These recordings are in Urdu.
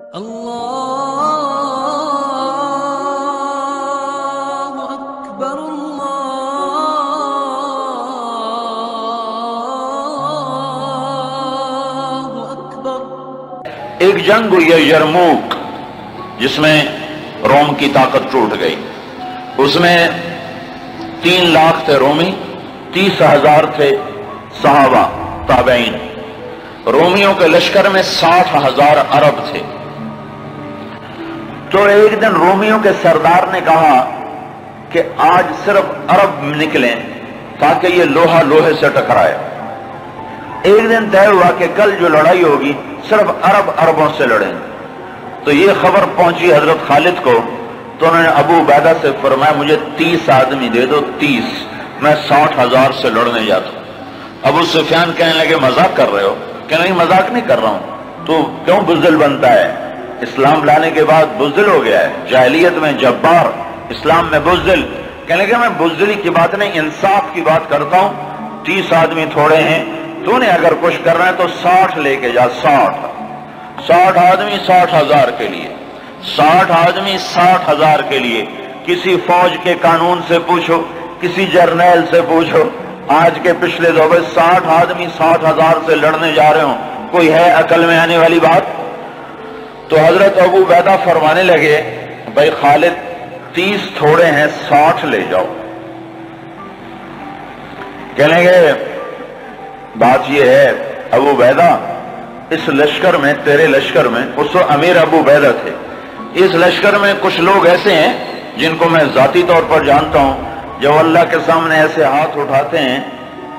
اللہ اکبر اللہ اکبر۔ ایک جنگ ہوئی ہے یرموک، جس میں روم کی طاقت ٹوٹ گئی۔ اس میں 3 لاکھ تھے رومی، 30,000 تھے صحابہ تابعین۔ رومیوں کے لشکر میں 60,000 عرب تھے۔ تو ایک دن رومیوں کے سردار نے کہا کہ آج صرف عرب نکلیں تاکہ یہ لوہا لوہے سے ٹکرائے۔ ایک دن طے ہوا کہ کل جو لڑائی ہوگی صرف عربوں سے لڑیں۔ تو یہ خبر پہنچی حضرت خالد کو، تو انہوں نے ابو عبیدہ سے فرمایا مجھے 30 آدمی دے دو، 30، میں 60,000 سے لڑنے جاتا ہوں۔ ابو سفیان کہنے لگے مذاق کر رہے ہو؟ کہ نہیں مذاق نہیں کر رہا ہوں، تو کیوں بزدل بنتا ہے؟ اسلام لانے کے بعد بزدل ہو گیا ہے، جاہلیت میں جبار، اسلام میں بزدل۔ کہنے لگے میں بزدلی کی بات نہیں، انصاف کی بات کرتا ہوں۔ 30 آدمی تھوڑے ہیں، تو نے اگر کچھ کرنا ہے تو 60 لے کے جا، 60 آدمی 60,000 کے لیے، 60 آدمی 60,000 کے لیے۔ کسی فوج کے قانون سے پوچھو، کسی جرنیل سے پوچھو، آج کے پچھلے دور میں 60 آدمی 60,000 سے لڑنے جا رہے ہوں، کوئی ہے عقل میں آنے والی بات؟ تو حضرت ابو عبیدہ فرمانے لگے بھائی خالد 30 تھوڑے ہیں، 60 لے جاؤ۔ کہنے گے بات یہ ہے ابو عبیدہ، اس لشکر میں، تیرے لشکر میں، اس وقت امیر ابو عبیدہ تھے، اس لشکر میں کچھ لوگ ایسے ہیں جن کو میں ذاتی طور پر جانتا ہوں، جب اللہ کے سامنے ایسے ہاتھ اٹھاتے ہیں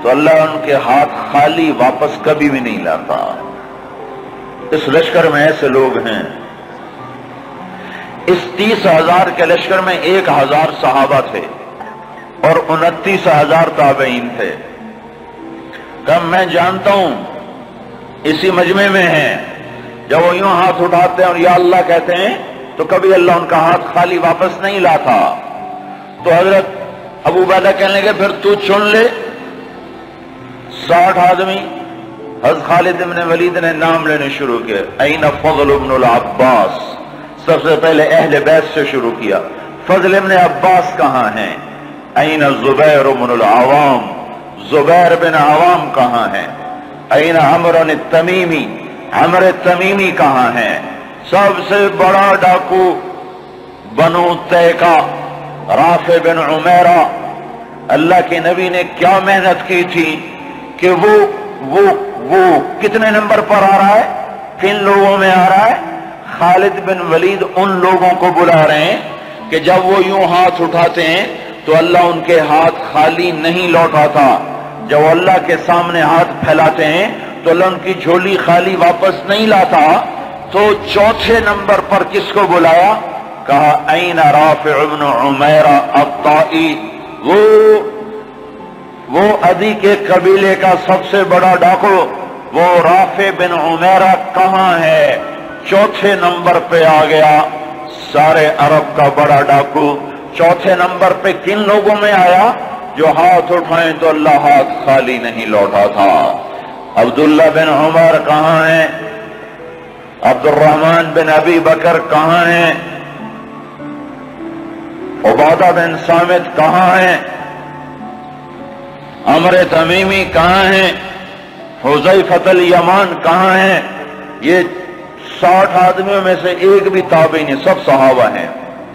تو اللہ ان کے ہاتھ خالی واپس کبھی بھی نہیں لاتا۔ اس لشکر میں ایسے لوگ ہیں۔ اس 30,000 کے لشکر میں 1,000 صحابہ تھے اور 29,000 تابعین تھے۔ کم میں جانتا ہوں اسی مجمع میں ہیں، جب وہ یوں ہاتھ اٹھاتے ہیں اور یا اللہ کہتے ہیں تو کبھی اللہ ان کا ہاتھ خالی واپس نہیں لاتا۔ تو حضرت ابو عبیدہ کہنے لگے پھر تو چن لے 60 آدمی۔ حضرت خالد بن ولید نے نام لینے شروع کیے، این فضل بن العباس، سب سے پہلے اہل بیت سے شروع کیا، فضل بن عباس کہاں ہیں؟ این زبیر بن العوام، زبیر بن عوام کہاں ہیں؟ این عمر التمیمی، عمر التمیمی کہاں ہیں؟ سب سے بڑا ڈاکو بنو تیکا، رافع بن عمیرہ۔ اللہ کے نبی نے کیا محنت کی تھی کہ وہ کتنے نمبر پر آ رہا ہے، کن لوگوں میں آ رہا ہے؟ خالد بن ولید ان لوگوں کو بلا رہے ہیں کہ جب وہ یوں ہاتھ اٹھاتے ہیں تو اللہ ان کے ہاتھ خالی نہیں لوٹاتا، جب اللہ کے سامنے ہاتھ پھیلاتے ہیں تو اللہ ان کی جھولی خالی واپس نہیں لاتا۔ تو چوتھے نمبر پر کس کو بلایا؟ کہا این رافع بن عمیرہ الطائی، وہ عدی کے قبیلے کا سب سے بڑا ڈاکو، وہ رافع بن عمیرہ کہاں ہے؟ چوتھے نمبر پہ آ گیا، سارے عرب کا بڑا ڈاکو۔ چوتھے نمبر پہ کن لوگوں میں آیا؟ جو ہاتھ اٹھائیں تو اللہ ہاتھ خالی نہیں لوٹا تھا۔ عبداللہ بن عمر کہاں ہیں؟ عبد الرحمن بن ابی بکر کہاں ہیں؟ عبادہ بن صامت کہاں ہیں؟ عمر تمیمی کہاں ہیں؟ حذیفہ الیمان کہاں ہیں؟ یہ 60 آدمیوں میں سے ایک بھی تابعی نہیں، سب صحابہ ہیں،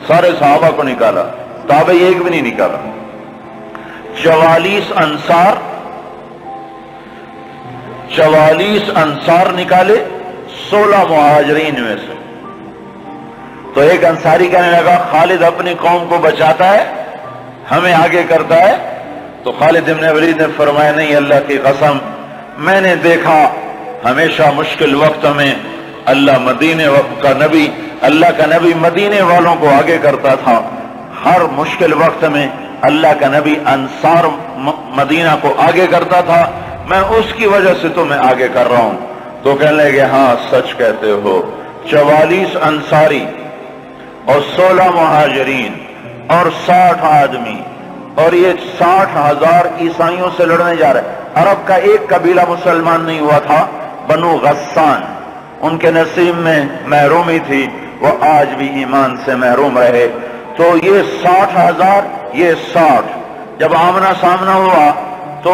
سارے صحابہ کو نکالا، تابعی ایک بھی نہیں نکالا۔ 44 انصار نکالے 16 مہاجرین میں سے۔ تو ایک انصاری کہنے لگا خالد اپنی قوم کو بچاتا ہے، ہمیں آگے کرتا ہے۔ تو خالد بن ولید نے فرمایا نہیں، اللہ کی قسم میں نے دیکھا ہمیشہ مشکل وقت میں اللہ کا نبی مدینے والوں کو آگے کرتا تھا، ہر مشکل وقت میں اللہ کا نبی انصار مدینہ کو آگے کرتا تھا، میں اس کی وجہ سے تمہیں آگے کر رہا ہوں۔ تو کہنے لگے ہاں سچ کہتے ہو۔ 44 انصاری اور 16 مہاجرین اور 60 آدمی، اور یہ 60,000 عیسائیوں سے لڑنے جا رہے۔ عرب کا ایک قبیلہ مسلمان نہیں ہوا تھا، بنو غسان، ان کے نصیب میں محرومی تھی، وہ آج بھی ایمان سے محروم رہے۔ تو یہ 60,000، یہ 60، جب آمنا سامنا ہوا تو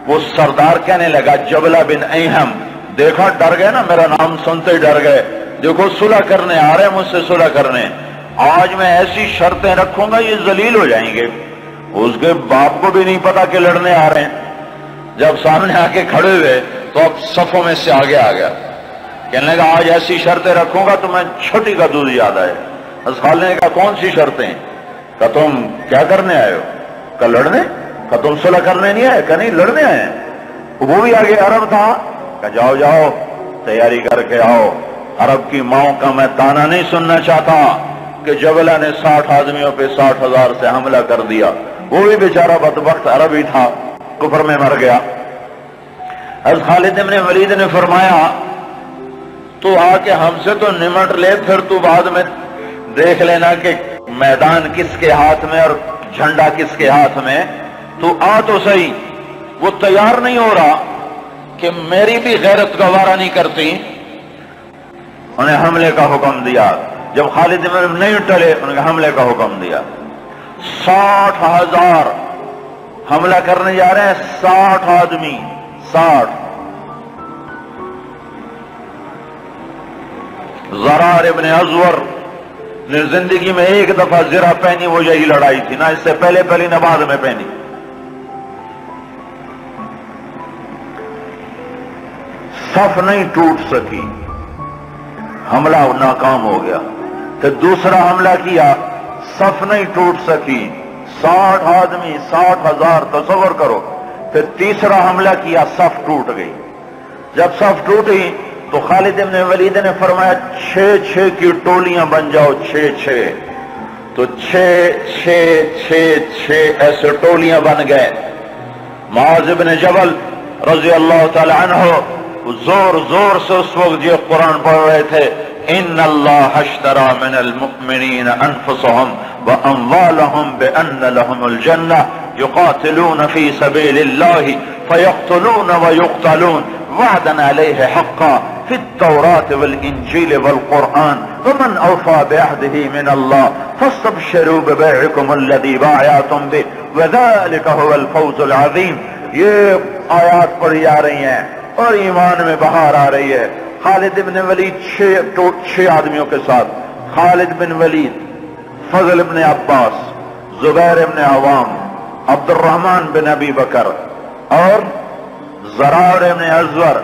وہ سردار کہنے لگا جبلہ بن ایہم، دیکھا ڈر گئے نا، میرا نام سنتے ہی ڈر گئے، دیکھو صلح کرنے آ رہے ہیں مجھ سے صلح کرنے، آج میں ایسی شرطیں رکھوں گا یہ ذلیل ہو جائیں گے۔ اس کے باپ کو بھی نہیں پتا کہ لڑنے آ رہے ہیں۔ جب سامنے آ کے کھڑے ہوئے تو اب صفوں میں سے آگے آ گیا، کہنے لگا آج ایسی شرطیں رکھوں گا تو میں چھوٹی کا دودھ یاد آئے۔ خالد نے کہا کون سی شرطیں؟ کہ تم کیا کرنے آئے ہو؟ کہ لڑنے؟ کہ تم صلح کرنے نہیں آئے؟ کہ نہیں لڑنے آئے ہیں۔ وہ بھی آگے عرب تھا، کہ جاؤ جاؤ تیاری کر کے آؤ۔ عرب کی ماؤں کا میں تانا نہیں سننا چاہتا کہ جبلہ نے 60 آدمیوں پہ 60,000 سے حملہ کر دیا، وہ بھی بیچارہ بدبخت عرب ہی تھا، کفر میں مر گیا۔ حضرت خالد بن ولید نے فرمایا تو آ کے ہم سے تو نمٹ لے، پھر تو بعد میں دیکھ لینا کہ میدان کس کے ہاتھ میں اور جھنڈا کس کے ہاتھ میں، تو آ تو صحیح۔ وہ تیار نہیں ہو رہا کہ میری بھی غیرت گوارا نہیں کرتی، انہیں حملے کا حکم دیا۔ جب خالد بن نہیں ٹلے انہیں حملے کا حکم دیا۔ 60,000 حملہ کرنے جا رہے ہیں، 60 آدمی، 60۔ زرار ابن ازور نے زندگی میں ایک دفعہ زرہ پہنی، وہ یہی لڑائی تھی، نہ اس سے پہلے نہ بعد میں پہنی۔ صف نہیں ٹوٹ سکی، حملہ ناکام ہو گیا۔ پھر دوسرا حملہ کیا، صف نہیں ٹوٹ سکی، 60 آدمی، 60,000، تصور کرو۔ پھر تیسرا حملہ کیا، صف ٹوٹ گئی۔ جب صف ٹوٹی تو خالد بن ولید نے فرمایا 6 کی ٹولیاں بن جاؤ، 6 تو 6 ایسے ٹولیاں بن گئے۔ معاذ بن جبل رضی اللہ تعالی عنہ زور زور سے اس وقت یہ قرآن پڑھ رہے تھے، ان اللہ اشترى من المؤمنین انفسهم واموالهم بان لهم الجنہ یقاتلون فی سبیل اللہ فیقتلون ویقتلون وعدا علیہ حقا فی التوراة والانجیل والقرآن ومن اوفى بعهده من اللہ فاستبشروا ببیعکم الذی بايعتم به وذلك هو الفوز العظیم۔ یہ آیات پڑھی جا رہی ہیں اور ایمان میں بہار آ رہی ہے۔ خالد بن ولید 6 آدمیوں کے ساتھ، خالد بن ولید، فضل بن عباس، زبیر بن عوام، عبد الرحمن بن ابی بکر اور زرار بن ازور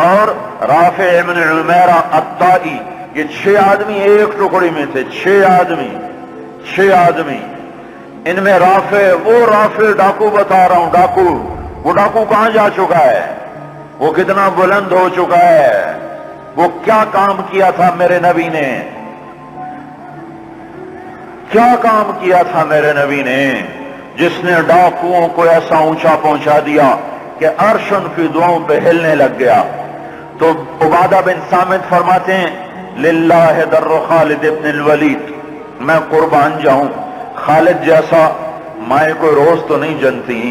اور رافع بن عمیرہ الطائی، یہ 6 آدمی ایک ٹکڑی میں تھے۔ 6 آدمی، ان میں رافع، وہ رافع ڈاکو بتا رہا ہوں، ڈاکو، وہ ڈاکو کہاں جا چکا ہے، وہ کتنا بلند ہو چکا ہے، وہ کیا کام کیا تھا میرے نبی نے، کیا کام کیا تھا میرے نبی نے، جس نے ڈاکوؤں کو ایسا اونچا پہنچا دیا کہ عرش ان کی دعاؤں پہ ہلنے لگ گیا۔ تو عبادہ بن صامت فرماتے ہیں للہ در خالد ابن الولید، میں قربان جاؤں، خالد جیسا مائیں کوئی روز تو نہیں جنتی۔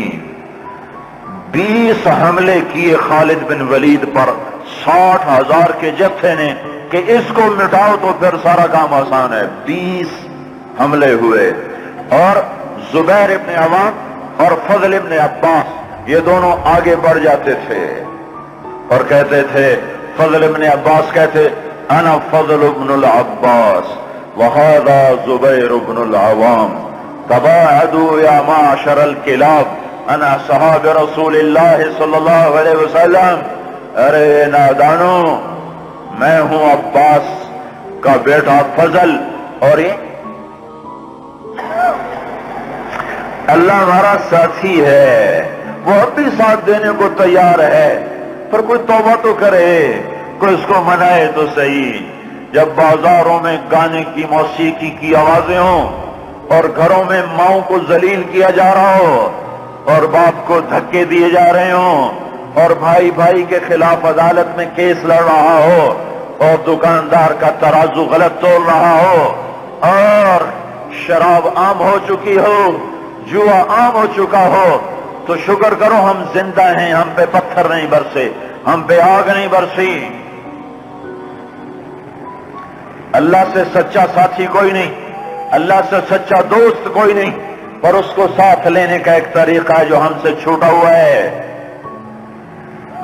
20 حملے کیے خالد بن ولید پر 60,000 کے جتھے نے کہ اس کو مٹاؤ تو پھر سارا کام آسان ہے۔ 20 حملے ہوئے، اور زبیر ابن عوام اور فضل ابن عباس یہ دونوں آگے بڑھ جاتے تھے اور کہتے تھے، فضل ابن عباس کہتے انا فضل ابن العباس وہذا زبیر ابن العوام تباعدوا یا معشر الکلاب انا صحاب رسول اللہ صلی اللہ علیہ وسلم۔ ارے نادانو، میں ہوں عباس کا بیٹا فضل، اور یہ اللہ ہمارا ساتھی ہے، وہ اب بھی ساتھ دینے کو تیار ہے، پر کوئی توبہ تو کرے، کوئی اس کو منائے تو صحیح۔ جب بازاروں میں گانے کی موسیقی کی آوازیں ہوں اور گھروں میں ماؤں کو ذلیل کیا جا رہا ہو اور باپ کو دھکے دیے جا رہے ہوں اور بھائی بھائی کے خلاف عدالت میں کیس لڑ رہا ہو اور دکاندار کا ترازو غلط تول رہا ہو اور شراب عام ہو چکی ہو، جوا عام ہو چکا ہو، تو شکر کرو ہم زندہ ہیں، ہم پہ پتھر نہیں برسے، ہم پہ آگ نہیں برسی۔ اللہ سے سچا ساتھی کوئی نہیں، اللہ سے سچا دوست کوئی نہیں، پر اس کو ساتھ لینے کا ایک طریقہ ہے جو ہم سے چھوٹا ہوا ہے۔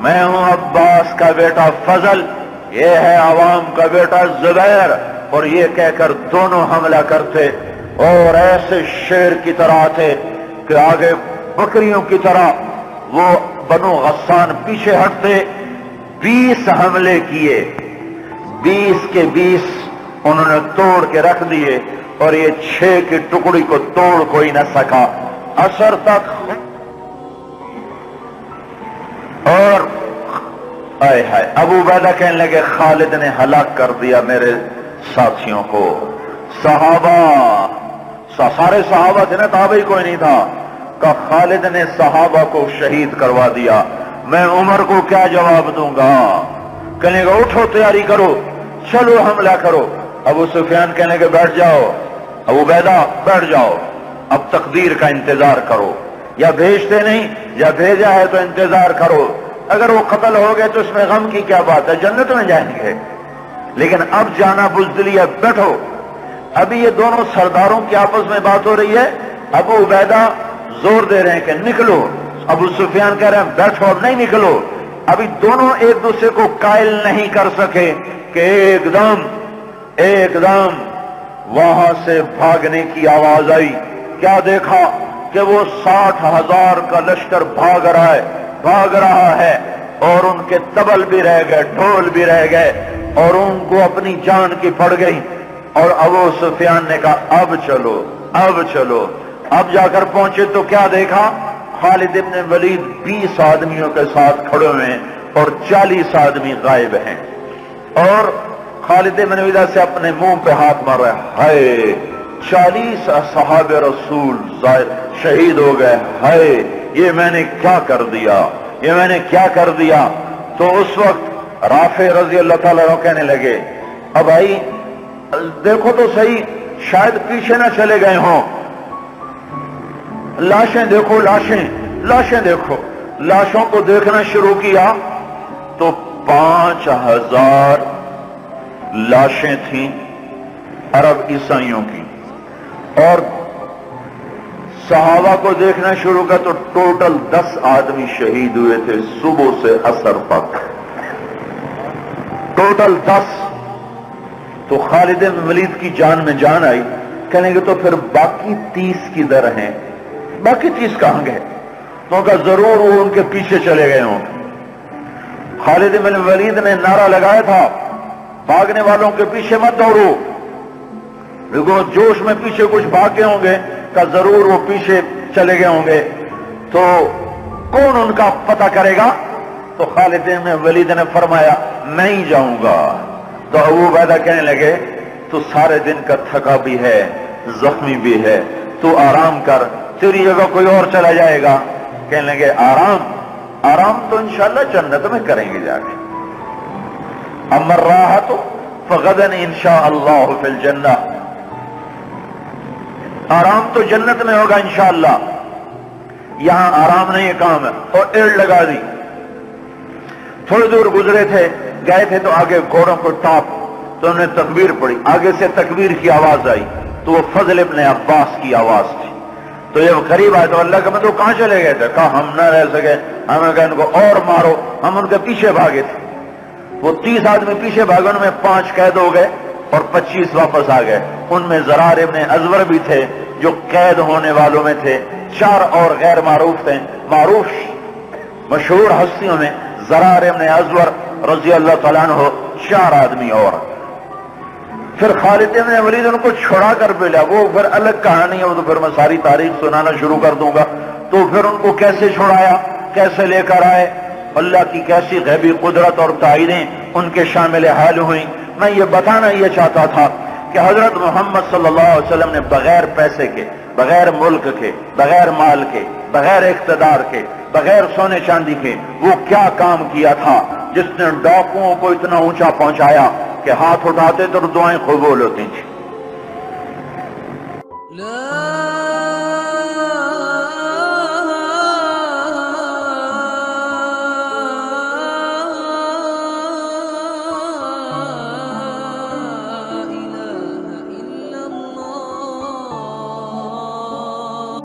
میں ہوں عباس کا بیٹا فضل، یہ ہے عوام کا بیٹا زبیر، اور یہ کہہ کر دونوں حملہ کرتے اور ایسے شیر کی طرح تھے کہ آگے بکریوں کی طرح وہ بنو غسان پیچھے ہٹتے۔ 20 حملے کیے، 20 کے 20 انہوں نے توڑ کے رکھ دیے، اور یہ 6 کی ٹکڑی کو توڑ کوئی نہ سکا عصر تک۔ اور آئے ہائے ابو عبیدہ کہنے لگے خالد نے ہلاک کر دیا میرے ساتھیوں کو۔ صحابہ سارے صحابہ تھے نا، تابعی کوئی نہیں تھا، کہ خالد نے صحابہ کو شہید کروا دیا، میں عمر کو کیا جواب دوں گا؟ کہنے گا اٹھو تیاری کرو، چلو حملہ کرو۔ ابو سفیان کہنے کے بیٹھ جاؤ، ابو عبیدہ بیٹھ جاؤ، اب تقدیر کا انتظار کرو، یا بھیجتے نہیں یا بھیجا ہے تو انتظار کرو، اگر وہ قتل ہو گئے تو اس میں غم کی کیا بات ہے، جنت میں جائیں گے، لیکن اب جانا بزدلی ہے، بیٹھو۔ ابھی یہ دونوں سرداروں کی آپس میں بات ہو رہی ہے، ابو عبیدہ زور دے رہے ہیں کہ نکلو، ابو سفیان کہہ رہے ہیں بیٹھو اب نہیں نکلو۔ ابھی دونوں ایک دوسرے کو قائل نہیں کر سکے کہ ایک دم وہاں سے بھاگنے کی آواز آئی۔ کیا دیکھا کہ وہ 60,000 کا لشکر بھاگ رہا ہے، اور ان کے طبل بھی رہ گئے، ڈھول بھی رہ گئے، اور ان کو اپنی جان کی پڑ گئی۔ اور ابو سفیان نے کہا اب چلو۔ اب جا کر پہنچے تو کیا دیکھا؟ خالد ابن ولید 20 آدمیوں کے ساتھ کھڑے ہوئے ہیں اور 40 آدمی غائب ہیں، اور خالد ابن ولید سے اپنے منہ پہ ہاتھ مار رہا ہے، ہائے 40 اصحاب رسول شہید ہو گئے، ہائے یہ میں نے کیا کر دیا۔ تو اس وقت رافع رضی اللہ تعالیٰ عنہ کہنے لگے اب بھائی دیکھو تو صحیح، شاید پیچھے نہ چلے گئے ہوں، لاشیں دیکھو، لاشیں دیکھو۔ لاشوں کو دیکھنا شروع کیا تو 5,000 لاشیں تھیں عرب عیسائیوں کی، اور صحابہ کو دیکھنا شروع کیا تو ٹوٹل 10 آدمی شہید ہوئے تھے صبح سے عصر تک، ٹوٹل 10۔ تو خالد بن ولید کی جان میں جان آئی، کہنے گے تو پھر باقی 30 کدھر ہیں؟ باقی 30 کہاں گئے؟ تو کہا ضرور وہ ان کے پیچھے چلے گئے ہوں۔ خالد بن ولید نے نعرہ لگایا تھا بھاگنے والوں کے پیچھے مت دوڑو، دیکھو جوش میں پیچھے کچھ بھاگ گئے ہوں گے، کہ ضرور وہ پیچھے چلے گئے ہوں گے، تو کون ان کا پتہ کرے گا؟ تو خالد بن ولید نے فرمایا میں ہی جاؤں گا۔ تو ابو عبیدہ کہنے لگے تو سارے دن کا تھکا بھی ہے، زخمی بھی ہے، تو آرام کر، تیری جگہ کوئی اور چلا جائے گا۔ کہنے لگے آرام تو انشاءاللہ جنت میں کریں گے جا کے، اما الراحۃ فغدا انشاءاللہ فی الجنہ، آرام تو جنت میں ہوگا انشاءاللہ، یہاں آرام نہیں کام ہے۔ اور ایڑ لگا دی، تھوڑی دور گزرے تھے، گئے تھے تو آگے گھوڑوں کو ٹاپ، تو انہوں نے تکبیر پڑھی، آگے سے تکبیر کی آواز آئی تو وہ فضل ابن عباس کی آواز تھی۔ تو جب قریب آئے تو اللہ کا مطلب کہاں چلے گئے تھے؟ کہا ہم نہ رہ سکے، ہمیں کہا ان کو اور مارو، ہم ان کے پیچھے بھاگے تھے۔ وہ 30 آدمی پیچھے بھاگے، ان میں 5 قید ہو گئے اور 25 واپس آ گئے۔ ان میں زرار ابن ازور بھی تھے جو قید ہونے والوں میں تھے، 4 اور غیر معروف تھے، معروف مشہور ہستیوں میں زرار ابن ازور رضی اللہ تعالیٰ عنہ، 4 آدمی اور۔ پھر خالد بن ولید ان کو چھڑا کر بھیجا، وہ پھر الگ کہانی ہے، وہ تو پھر میں ساری تاریخ سنانا شروع کر دوں گا۔ تو پھر ان کو کیسے چھڑایا، کیسے لے کر آئے، اللہ کی کیسی غیبی قدرت اور تعینیں ان کے شامل حال ہوئیں۔ میں یہ بتانا یہ چاہتا تھا کہ حضرت محمد صلی اللہ علیہ وسلم نے بغیر پیسے کے، بغیر ملک کے، بغیر مال کے، بغیر اقتدار کے، بغیر سونے چاندی کے وہ کیا کام کیا تھا جس نے ڈاکوؤں کو اتنا اونچا پہنچایا کہ ہاتھ اٹھاتے تو دعائیں قبول ہوتی تھیں۔